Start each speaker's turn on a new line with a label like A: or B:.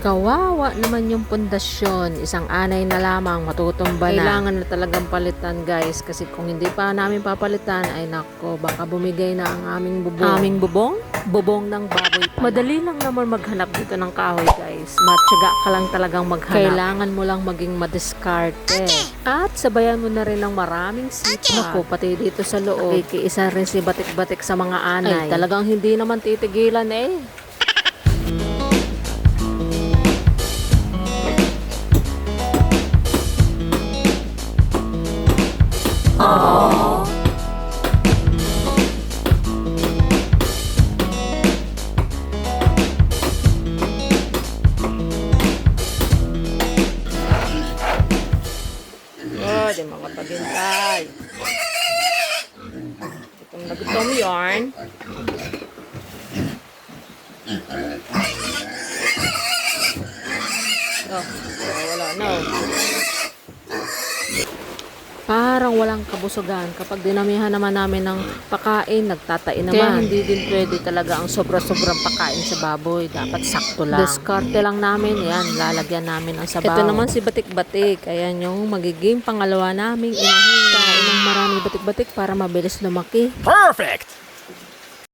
A: Kawawa naman yung pundasyon. Isang anay na lamang, matutumba na. Kailangan na talagang palitan, guys. Kasi kung hindi pa namin papalitan, ay nako, baka bumigay na ang aming bubong. Aming bubong? Bubong ng baboy pala. Madali lang naman maghanap dito ng kahoy, guys. Matyaga ka lang talagang maghanap. Kailangan mo lang maging madiskarte. At sabayan mo na rin ng maraming sipag. Naku, pati dito sa loob. Nakikiisa rin si batik-batik sa mga anay. Ay, talagang hindi naman titigilan eh. Di makapaghintay. Gutom na gutom yarn. Wala na. Parang walang kabusugan kapag dinamihan naman namin ng pakain, nagtatain naman. Kaya hindi din pwede talaga ang sobra-sobrang pakain sa baboy. Dapat sakto lang. Diskarte lang namin. Yan, lalagyan namin ang sabaw. Ito naman si batik-batik. Ayan yung magiging pangalawa naming inahin. Kain ng marami batik-batik para mabilis lumaki.
B: Perfect!